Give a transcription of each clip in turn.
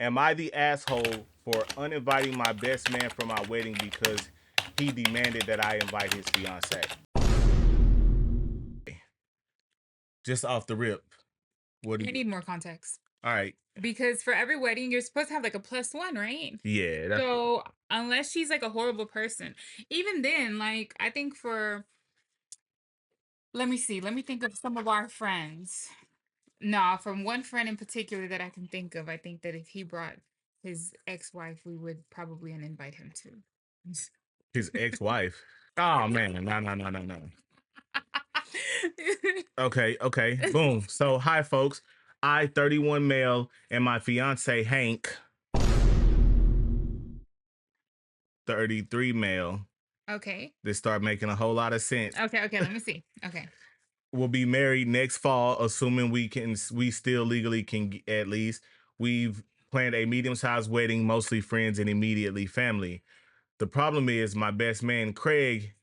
Am I the asshole for uninviting my best man for my wedding because he demanded that I invite his fiance? Just off the rip. What do I you? need more context All right. because for every wedding, you're supposed to have like a +1, right? Yeah. That's So unless she's like a horrible person, even then, like I think for let me see, let me think of some of our friends. Nah, from one friend in particular that I can think of, I think that if he brought his ex-wife, we would probably uninvite him too. his ex-wife. Oh man. No, no, no, no, no. Okay, okay. Boom. So hi folks. I, 31 male, and my fiance Hank, 33 male. Okay. This start making a whole lot of sense. Okay, let me see. Okay. We'll be married next fall, assuming we still legally can at least. We've planned a medium-sized wedding, mostly friends and immediately family. The problem is my best man Craig,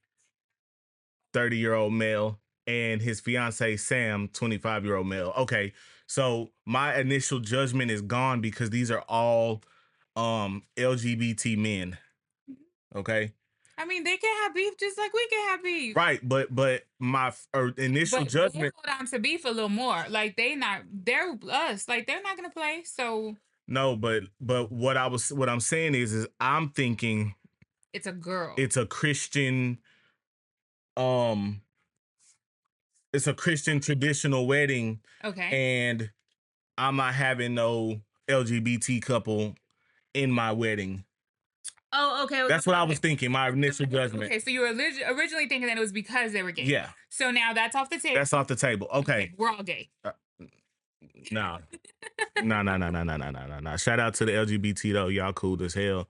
30-year-old male, and his fiance Sam, 25-year-old male. Okay, so my initial judgment is gone because these are all LGBT men. Okay. I mean, they can have beef just like we can have beef. Right, but my initial But they judgment. hold on to beef a little more. Like they're us. Like they're not gonna play. So No, but what I'm saying is I'm thinking it's a girl. it's a Christian um it's a Christian traditional wedding, Okay. and I'm not having no LGBT couple in my wedding. Oh, okay, That's okay, what I was okay. thinking. My initial judgment. Okay, so you were originally thinking that it was because they were gay. Yeah, So now that's off the table. that's off the table. Okay, Okay. we're all gay. No. No, no, no, no, no, no, no, no, no. Shout out to the LGBT though. Y'all cool as hell.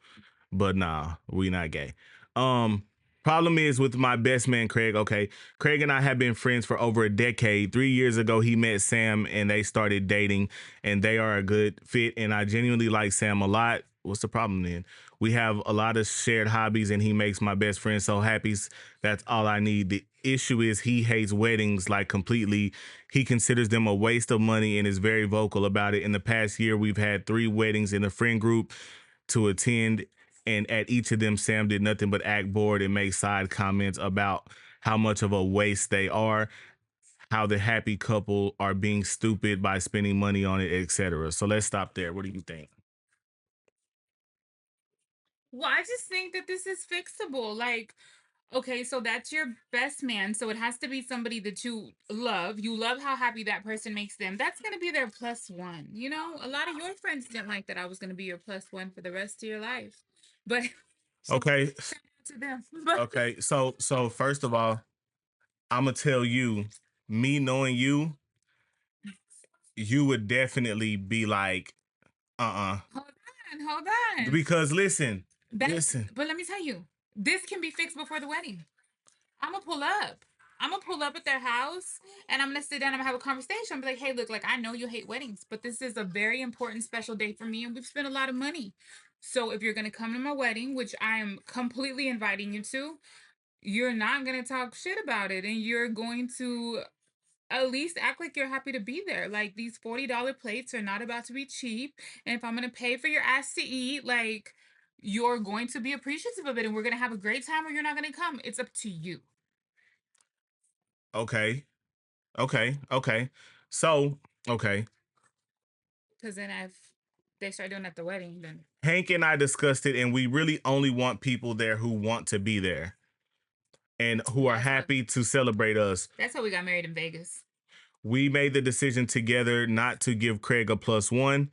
But nah, we not gay. Um, Problem is with my best man Craig. Okay, Craig and I have been friends for over a decade. 3 years ago, he met Sam and they started dating, and they are a good fit. And I genuinely like Sam a lot. What's the problem then? We have a lot of shared hobbies, and he makes my best friend so happy. That's all I need. The issue is he hates weddings like completely. He considers them a waste of money and is very vocal about it. In the past year, we've had 3 weddings in the friend group to attend, and at each of them, Sam did nothing but act bored and make side comments about how much of a waste they are, how the happy couple are being stupid by spending money on it, etc. So let's stop there. What do you think? Well, I just think that this is fixable. Like, okay, so that's your best man. So it has to be somebody that you love. You love how happy that person makes them. That's going to be their +1. You know, a lot of your friends didn't like that I was going to be your +1 for the rest of your life. But Okay. to them. But Okay. So first of all, I'm gonna tell you, me knowing you, you would definitely be like, hold hold on. because listen, That listen. but let me tell you, this can be fixed before the wedding. I'm gonna pull up. I'm gonna pull up at their house and I'm gonna sit down and have a conversation. Be like, hey, look, like I know you hate weddings, but this is a very important special day for me, and we've spent a lot of money. So if you're gonna come to my wedding, which I am completely inviting you to, you're not gonna talk shit about it, and you're going to at least act like you're happy to be there. Like these $40 plates are not about to be cheap, and if I'm gonna pay for your ass to eat, like you're going to be appreciative of it, and we're gonna have a great time, or you're not gonna come. It's up to you. Okay, okay. So, okay. Because then if they start doing it at the wedding, then Hank and I discussed it, and we really only want people there who want to be there and who are that's how happy to celebrate us. that's how we got married in Vegas. We made the decision together not to give Craig a +1,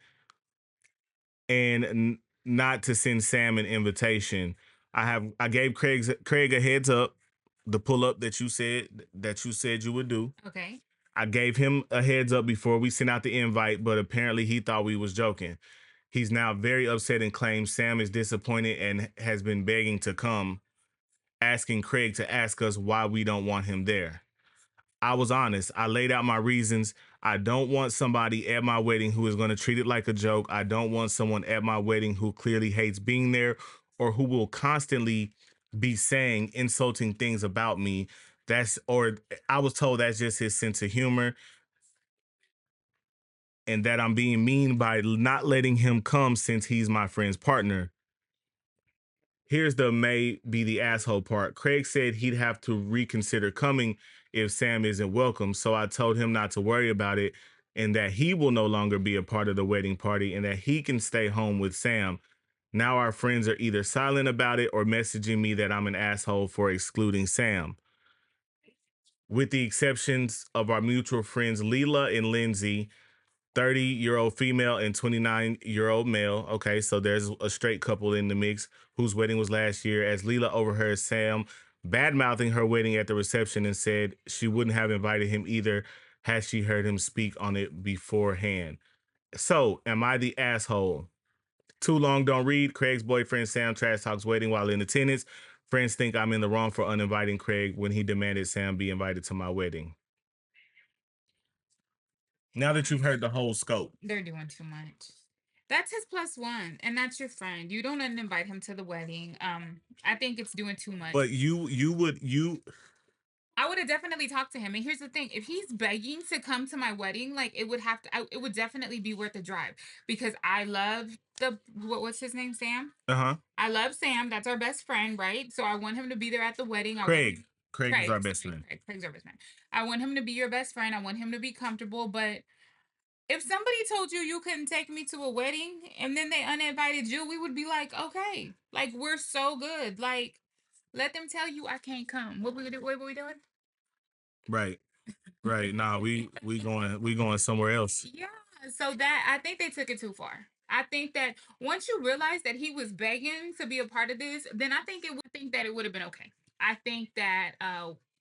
and not to send Sam an invitation. I gave Craig a heads up, the pull up that you said you would do. Okay. I gave him a heads up before we sent out the invite, but apparently he thought we was joking. He's now very upset and claims Sam is disappointed and has been begging to come, asking Craig to ask us why we don't want him there. I was honest. I laid out my reasons. I don't want somebody at my wedding who is going to treat it like a joke. I don't want someone at my wedding who clearly hates being there or who will constantly be saying insulting things about me. Or I was told that's just his sense of humor, and that I'm being mean by not letting him come since he's my friend's partner. Here's the may be the asshole part. Craig said he'd have to reconsider coming if Sam isn't welcome. So I told him not to worry about it and that he will no longer be a part of the wedding party and that he can stay home with Sam. Now our friends are either silent about it or messaging me that I'm an asshole for excluding Sam. With the exceptions of our mutual friends Leela and Lindsay, 30-year-old female and 29-year-old male. Okay, so there's a straight couple in the mix whose wedding was last year, as Leela overheard Sam bad mouthing her wedding at the reception and said she wouldn't have invited him either had she heard him speak on it beforehand. So, am I the asshole? Too long don't read. Craig's boyfriend Sam trash talks wedding while in attendance. Friends think I'm in the wrong for uninviting Craig when he demanded Sam be invited to my wedding. Now that you've heard the whole scope. They're doing too much. That's his plus one, and that's your friend. You don't uninvite him to the wedding. I think it's doing too much. But you I would have definitely talked to him. And here's the thing: if he's begging to come to my wedding, like it would have to, it would definitely be worth the drive because I love what's his name, Sam. uh-huh. I love Sam. That's our best friend, right? So I want him to be there at the wedding. Craig. Craig is our Craig, best sorry, friend. Craig's our best friend. I want him to be your best friend. I want him to be comfortable. But if somebody told you you couldn't take me to a wedding and then they uninvited you, we would be like, okay, like we're so good. Like, let them tell you I can't come. What were we doing? Right. Right. Nah, we going somewhere else. Yeah, so that I think they took it too far. I think that once you realize that he was begging to be a part of this, then I think that it would have been okay. I think that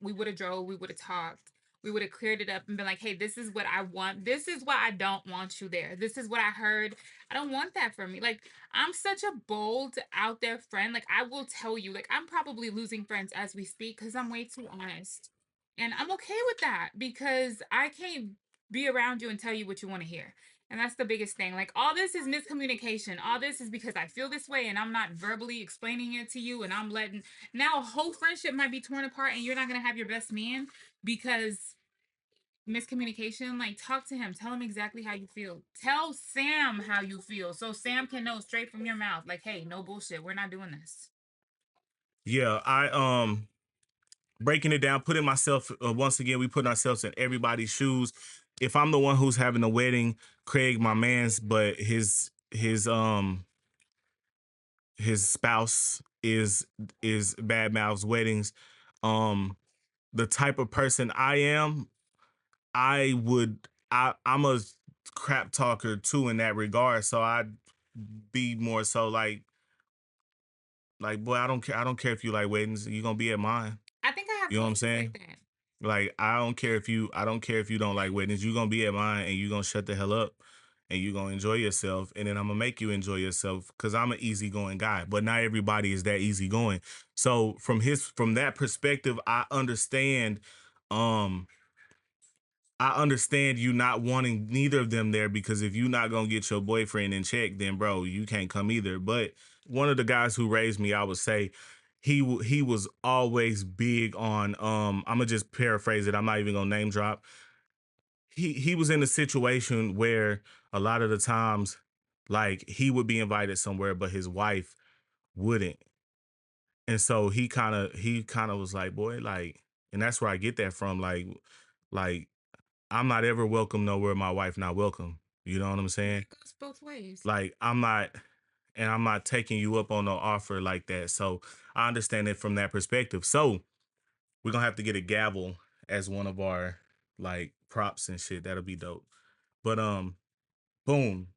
we would have drove, we would have talked, we would have cleared it up and been like, "Hey, this is what I want. This is why I don't want you there. This is what I heard. I don't want that for me." Like, I'm such a bold out there friend. Like, I will tell you, like I'm probably losing friends as we speak cuz I'm way too honest. And I'm okay with that because I can't be around you and tell you what you want to hear. And that's the biggest thing. Like all this is miscommunication. All this is because I feel this way and I'm not verbally explaining it to you and I'm letting now a whole friendship might be torn apart and you're not going to have your best man because miscommunication. Like talk to him, tell him exactly how you feel. Tell Sam how you feel so Sam can know straight from your mouth like, "Hey, no bullshit. We're not doing this." Yeah, I breaking it down, putting myself once again, we put ourselves in everybody's shoes. If I'm the one who's having a wedding, Craig, my man's, but his spouse is bad mouths weddings. Um, the type of person I am, I'm a crap talker too in that regard. So I'd be more so like boy, I don't care if you like weddings, you're gonna be at mine. I think I have You know what I'm cousins like saying? that. Like I don't care if you don't like weddings. You're gonna be at mine and you're gonna shut the hell up and you're gonna enjoy yourself. And then I'm gonna make you enjoy yourself because I'm an easygoing guy. But not everybody is that easygoing. So from that perspective, um I understand you not wanting neither of them there because if you're not gonna get your boyfriend in check, then bro, you can't come either. But one of the guys who raised me, I would say, he was always big on. I'm gonna just paraphrase it. I'm not even gonna name drop. He was in a situation where a lot of the times, like he would be invited somewhere, but his wife wouldn't, and so he kind of was like, boy, like, and that's where I get that from, like I'm not ever welcome nowhere my wife not welcome. You know what I'm saying? It goes both ways. Like I'm not taking you up on no offer like that. So I understand it from that perspective. So we're gonna have to get a gavel as one of our like props and shit. That'll be dope. But boom.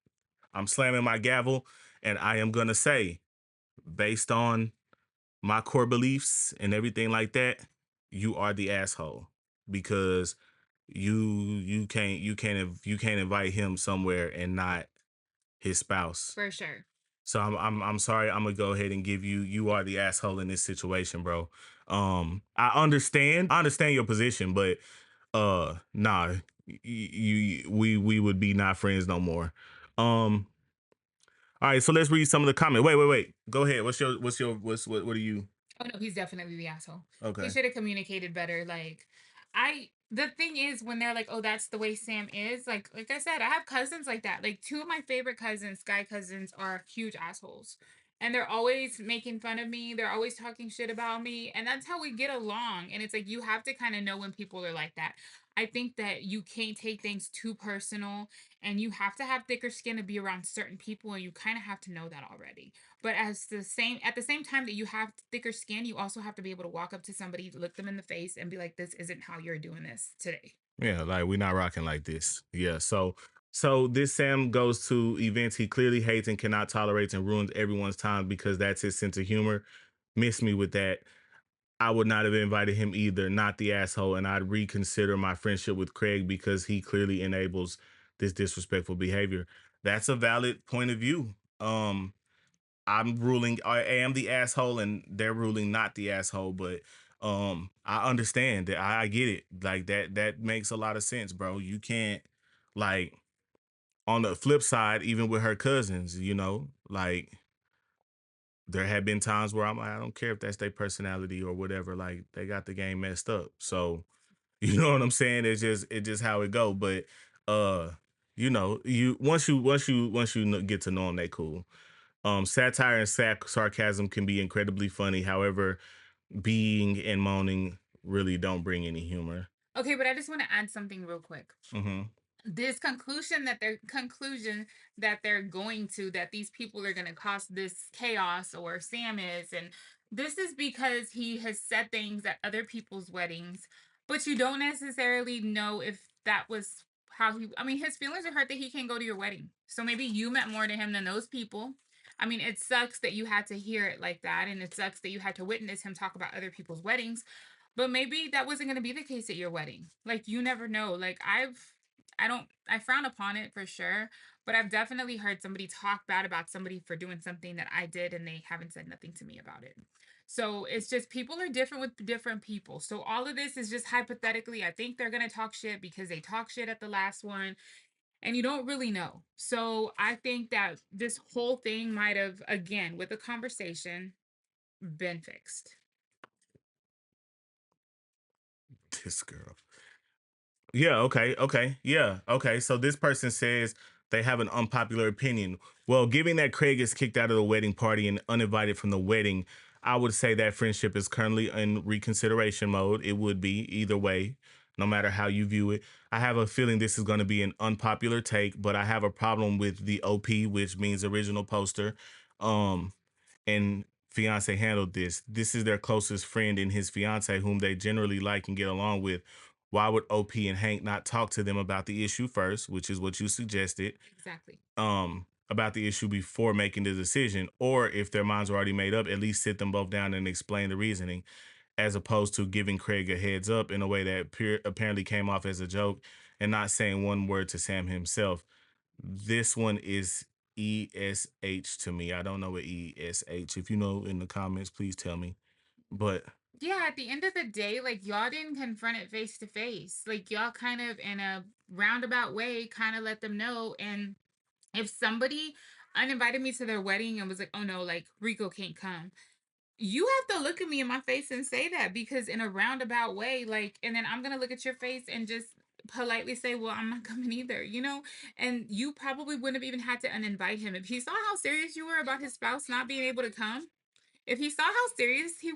I'm slamming my gavel and I am gonna say, based on my core beliefs and everything like that, you are the asshole because you can't invite him somewhere and not his spouse. For sure. So I'm sorry. I'm gonna go ahead and give you are the asshole in this situation, bro. I understand your position, but nah, we would be not friends no more. Um, all right, so let's read some of the comments. Wait. Go ahead. What are you? Oh no, he's definitely the asshole. He Okay. should have communicated better. Like, I The thing is when they're like, "Oh, that's the way Sam is," like I said, I have cousins like that. Like, 2 of my favorite cousins, guy cousins, are huge assholes, and they're always making fun of me, they're always talking shit about me, and that's how we get along, and it's like, you have to kinda know when people are like that. I think that you can't take things too personal, and you have to have thicker skin to be around certain people, and you kinda have to know that already. But at the same time that you have thicker skin, you also have to be able to walk up to somebody, look them in the face, and be like, "This isn't how you're doing this today." Yeah, like we're not rocking like this. Yeah. So this Sam goes to events he clearly hates and cannot tolerate and ruins everyone's time because that's his sense of humor. Miss me with that. I would not have invited him either, not the asshole, and I'd reconsider my friendship with Craig because he clearly enables this disrespectful behavior. That's a valid point of view. I'm ruling I am the asshole and they're ruling not the asshole, but I understand that I get it. Like that makes a lot of sense, bro. You can't like on the flip side, even with her cousins, like there have been times where I'm like, I don't care if that's their personality or whatever, like they got the game messed up. So, you know what I'm saying? It's just how it go. But uh, you get to know them, they cool. Satire and sarcasm can be incredibly funny. However, being and moaning really don't bring any humor. Okay, but I just wanna add something real quick. Hmm. This conclusion that they're going to, that these people are going to cause this chaos, or Sam is, and this is because he has said things at other people's weddings, but you don't necessarily know if that was how he, I mean, his feelings are hurt that he can't go to your wedding, so maybe you meant more to him than those people. I mean, it sucks that you had to hear it like that, and it sucks that you had to witness him talk about other people's weddings, but maybe that wasn't going to be the case at your wedding. Like, you never know. Like, I frown upon it for sure, but I've definitely heard somebody talk bad about somebody for doing something that I did, and they haven't said nothing to me about it. So it's just, people are different with different people. So all of this is just hypothetically. I think they're going to talk shit because they talk shit at the last one, and you don't really know. So I think that this whole thing might have, again, with the conversation, been fixed. This girl. Yeah, okay. Yeah, okay. So this person says they have an unpopular opinion. Well, given that Craig is kicked out of the wedding party and uninvited from the wedding, I would say that friendship is currently in reconsideration mode. It would be either way, no matter how you view it. I have a feeling this is going to be an unpopular take, but I have a problem with the OP, which means original poster. Um, and fiance handled this. This is their closest friend and his fiance, whom they generally like and get along with. Why would OP and Hank not talk to them about the issue first, which is what you suggested, Exactly. about the issue before making the decision? Or if their minds are already made up, at least sit them both down and explain the reasoning, as opposed to giving Craig a heads up in a way that apparently came off as a joke and not saying one word to Sam himself. This one is ESH to me. I don't know what ESH. If you know in the comments, please tell me. But Yeah, at the end of the day, like, y'all didn't confront it face to face. Like, y'all kind of, in a roundabout way, kind of let them know. And if somebody uninvited me to their wedding and was like, "Oh no, like Rico can't come," you have to look at me in my face and say that, because in a roundabout way, like, and then I'm gonna look at your face and just politely say, "Well, I'm not coming either," you know? And you probably wouldn't have even had to uninvite him if he saw how serious you were about his spouse not being able to come. If he saw how serious you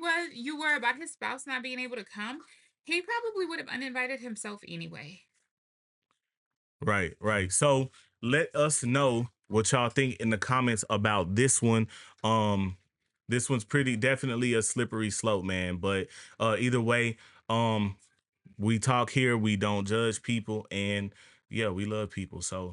were about his spouse not being able to come, he probably would have uninvited himself anyway. right. So let us know what y'all think in the comments about this one. Um, this one's pretty definitely a slippery slope, man. But either way, we talk here, we don't judge people, and yeah, we love people. So